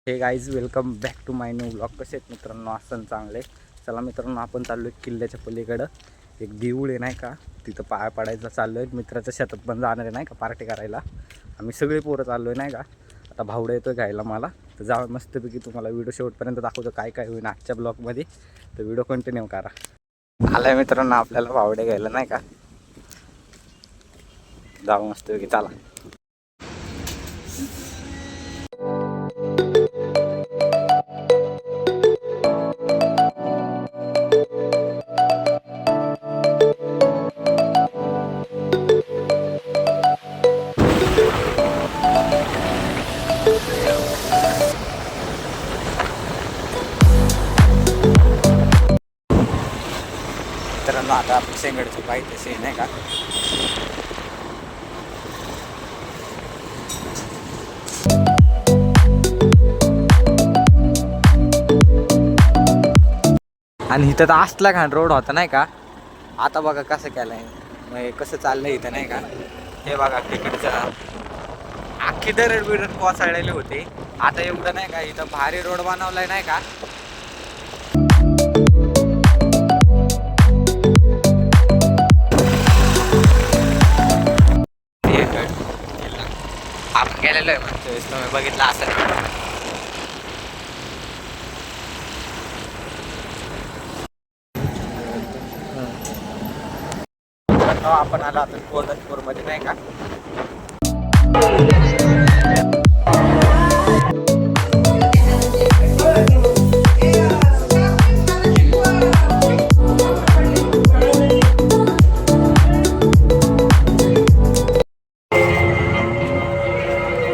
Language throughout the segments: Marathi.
हे guys welcome back to my new blog. कसे आहेत मित्रांनो? असं चांगले. चला मित्रांनो, आपण चाललो आहे किल्ल्याच्या पलीकडं. एक देऊळ आहे नाही का, तिथं पाया पडायचं चाललो आहे. मित्राच्या शेतात पण जाणार आहे नाही का पार्टी करायला. आम्ही सगळे पोरं चाललो आहे नाही का. आता भावडा येतो घ्यायला मला, तर जाऊ मस्तपैकी तुम्हाला व्हिडिओ शेवटपर्यंत दाखवतो काय काय होईल आजच्या ब्लॉगमध्ये. तर व्हिडिओ कंटिन्यू करा. आलाय मित्रांनो आपल्याला भावडे घ्यायला नाही का, जाऊ मस्तपैकी चला. मित्रांनो आता आपण शेंगडची पाहिजे तशी नाही का. आणि इथं तर असला घाण रोड होता नाही का. आता बघा कसं केलंय, मग कसं चाललंय इथं नाही का. हे बघा तिकडचं अख्खी दरड बिरड कोसळलेले होते. आता एवढं नाही का, इथं भारी रोड बनवलाय नाही का. आपण गेलेलो आहे म्हणतो, तुम्ही बघितलं असेल. आपण आलो आता गोदनपूर मध्ये नाही का.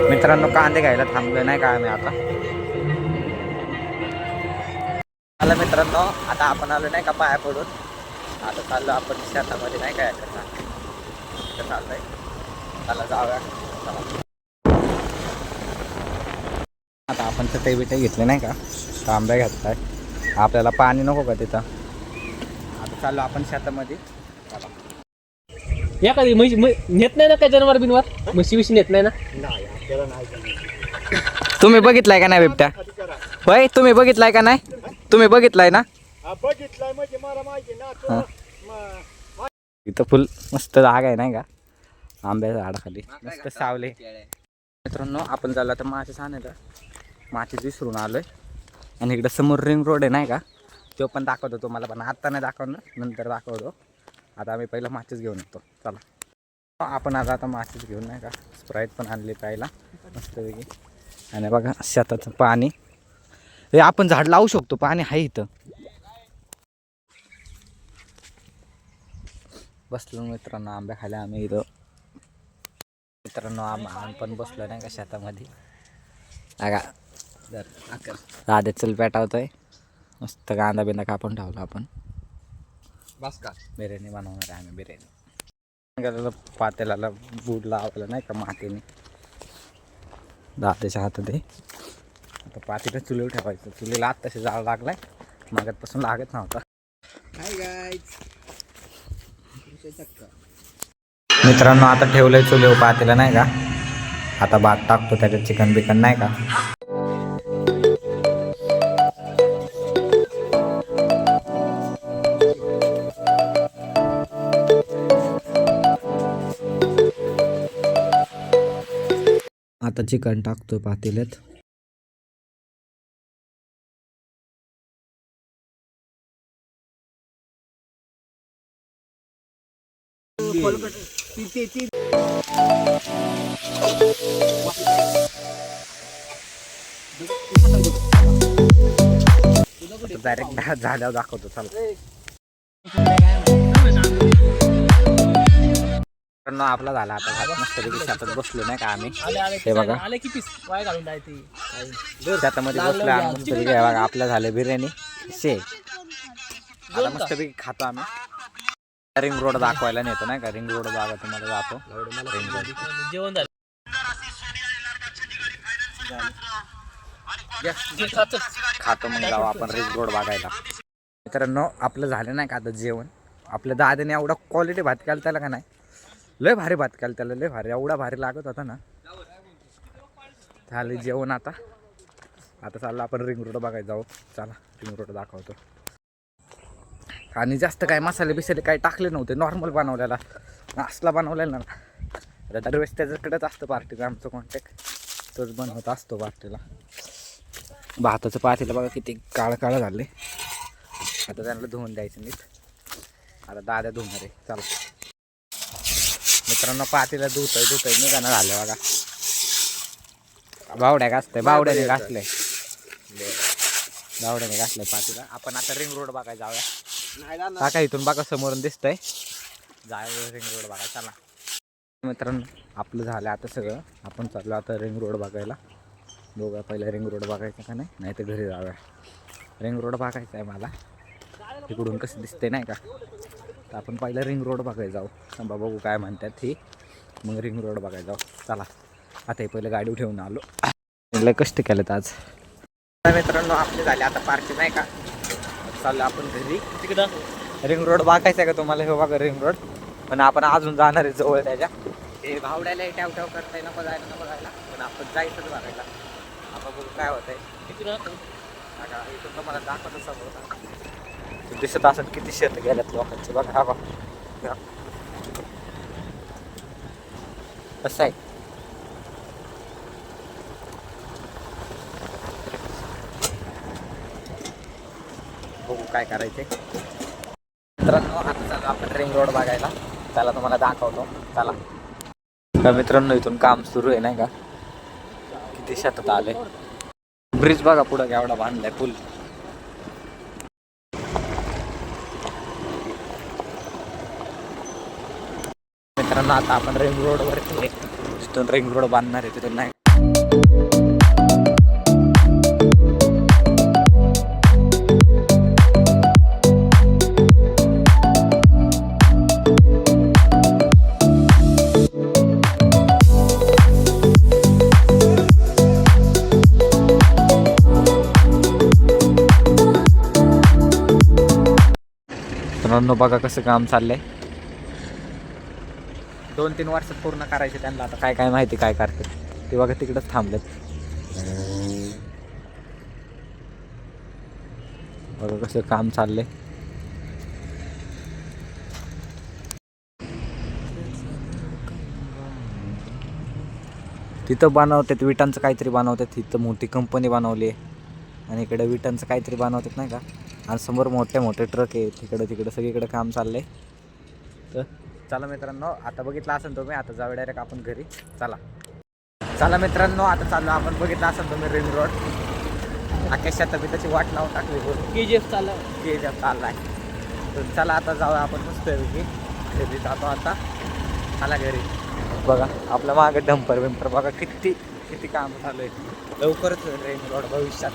मित्रांनो कांदे घ्यायला थांबलोय नाही का आम्ही आता. आला मित्रांनो, आता आपण आलो नाही का पाया पडून. आता चाललो आपण शेतामध्ये नाही काय करणार चाललंय. चला जाऊया. आता आपण चटई बिटई घेतले नाही का, तांब्या घेतलाय. आपल्याला पाणी नको का तिथं. आता चाललो आपण शेतामध्ये. या कधी म्हशी नेत नाही ना काय जनावर बिनवर, म्हशी विशी नेत नाही ना. तुम्ही बघितलाय का नाही बिबट्या? होय तुम्ही बघितलाय का नाही? तुम्ही बघितलाय ना. इथं फुल मस्त जागा आहे नाही का, आंब्याच्या झाडाखाली मस्त सावले. मित्रांनो आपण झालं तर माचीस आणायला, माचीस विसरून आलोय. आणि इकडं समोर रिंग रोड आहे नाही का, तो पण दाखवतो तुम्हाला, पण आत्ता नाही दाखवणार, नंतर दाखवतो. आता आम्ही पहिलं माचीस घेऊन येतो. चला आपण आता माचीस घेऊन नाही का, स्प्राईट पण आणली प्यायला मस्तपैकी. आणि बघा शेताचं पाणी, हे आपण झाड लावू शकतो, पाणी आहे इथं. बसलो मित्रांनो आंब्या खायला आम्ही इथं. मित्रांनो आम्ही पण बसलो नाही का शेतामध्ये. बघा राधे चल पेटावतोय. मस्त कांदा बिंदा कापून ठेवला आपण. बस का बिर्याणी बनवणार आहे आम्ही. बिर्याणी पातेल्याला बूड लावलं नाही का मातीने. दादाच्या हातात आहे. आता पातेलं चुलीवर ठेवायचं. चुलीला आत्ताशी जाळ लागलाय, मागतपासून लागत नव्हता. मित्रांनो आता ठेवलंय चुलीवर पातेलं नाही का. आता भात टाकतो त्याच्यात, चिकन बिकन नाही का. आता चिकन टाकतोय पातेल्यात. डायरेक्ट झाल्यावर दाखवतो. चला आपला झाला आता भात मस्तपैकी. शेतात बसलो नाही का आम्ही. हे बघा शेतामध्ये बसलो आम्ही मस्तपैकी. हे बघा आपलं झालं बिर्याणी शे. आता मस्तपैकी खातो आम्ही. रिंग रोड दाखवायला नेतो नाही का. रिंग रोड जागा तुम्हाला जातो. रिंग रोड जेवण झालं. खातो मग जाऊ आपण रिंग रोड बघायला. मित्रांनो आपलं झालं नाही का आता जेवण. आपल्या दादाने एवढा क्वालिटी भात केला त्याला का नाही, लय भारी भात केला त्याला, लय भारी. एवढा भारी लागत होता ना. झालं जेवण आता. आता चाललो आपण रिंग रोड बघायला जाऊ. चला रिंग रोड दाखवतो. आणि जास्त काय मसाले बिसाले काही टाकले नव्हते, नॉर्मल बनवलेला असला बनवलेला ना. आता दरवेळेस त्याच्याकडेच असतं पार्टीचा आमचं कॉन्टॅक्ट, तोच बनवत असतो पार्टीला. भाताचं पातेलं बघा किती काळं काळं झाले. आता त्यांना धुवून द्यायचं नीट. आता दाद्या धुवणार आहे. चला मित्रांनो, पातेलं धुतोय निघाणं झालं बघा. बावड्या घासतंय, बावड्याने घासलंय पातेलं. आपण आता रिंग रोड बघायला जाऊया. काका इथून बघा समोरून दिसतंय, जाऊया रिंग रोड बघायला. चला मित्रांनो, आपलं झालं आता सगळं. आपण चाललो आता रिंग रोड बघायला. बघा पहिला रिंग रोड बघायचा का नाही तर घरी जाऊया. रिंग रोड बघायचा आहे मला, तिकडून कसं दिसते नाही का. तर आपण पहिला रिंग रोड बघायला जाऊ. थांबा बघू काय म्हणतात ही, मग रिंग रोड बघायला जाऊ. चला आता हे पहिलं गाडी ठेवून आलो. लय कष्ट केलेत आज. मित्रांनो आपले झाले आता पार्टी नाही का. चाललो आपण घरी. तिकडं रिंग रोड बघायचा आहे का तुम्हाला? हे बघा रिंग रोड, पण आपण अजून जाणार आहे जवळ त्याच्या. हे भावड्याला ठेव करताय, नको जायला पण आपण जायचंच बघायला. आपण बघू काय होतंय. इथून तुम्हाला दाखवतो समोर दिसत असं किती शेत गेल्यात लोकांचे बघा. हा बघा कसं आहे. बघू काय करायचे. मित्रांनो आता चालू आपण रिंग रोड बघायला. त्याला तुम्हाला दाखवतो. चला का मित्रांनो, इथून काम सुरू आहे नाही का. किती शेतात आले. ब्रिज बघा पुढं केवढा बांधलाय, पूल. मित्रांनो आता आपण रिंग रोड वरती, जिथून रिंग रोड बांधणार आहे तिथून नाही. मित्रांनो बघा कसं काम चाललंय. 2-3 वर्षात पूर्ण करायचे त्यांना. आता काय काय माहिती काय करते ते बघा. तिकडंच थांबलेत बघा कसं काम चाललंय. तिथं बनवतात विटांचं काहीतरी बनवतात. तिथं मोठी कंपनी बनवली आहे आणि इकडे विटांचं काहीतरी बनवतात नाही का. आणि समोर मोठे मोठे ट्रक आहे. तिकडं सगळीकडे काम चाललंय. तर चला मित्रांनो, आता बघितलं असेल तुम्ही. आता जाऊ डायरेक्ट आपण घरी. चला मित्रांनो, आता चाललो आपण. बघितलं असेल तुम्ही रिंग रोड. आकाशात मी त्याची वाट लावून टाकली. KGF चाललाय. तर चला आता जाऊ आपण मस्त घरी जातो आता. चला घरी. बघा आपल्या मागे डंपर बिंपर बघा किती काम चालू आहे. लवकरच रिंग रोड भविष्यात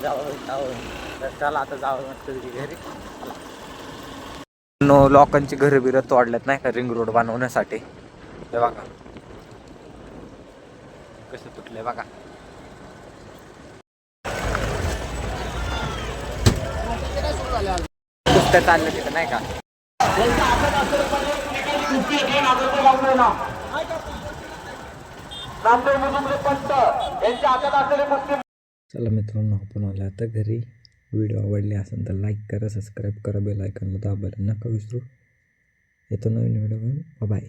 जावं. तर चला आता जावं मस्त घरी. लोकांची घरं बिरं तोडल्यात नाही का रिंग रोड बनवण्यासाठी. हे बघा कसं तुटलंय बघा. कुस्त्या चालल्या तिथं नाही का. चला मित्रांनो, आपण आलो आता घरी. व्हिडिओ आवडले असेल तर लाईक करा, सबस्क्राईब करा, बेल आयकॉनला दाबायला नका विसरू. येतो नवीन व्हिडिओ. बाय.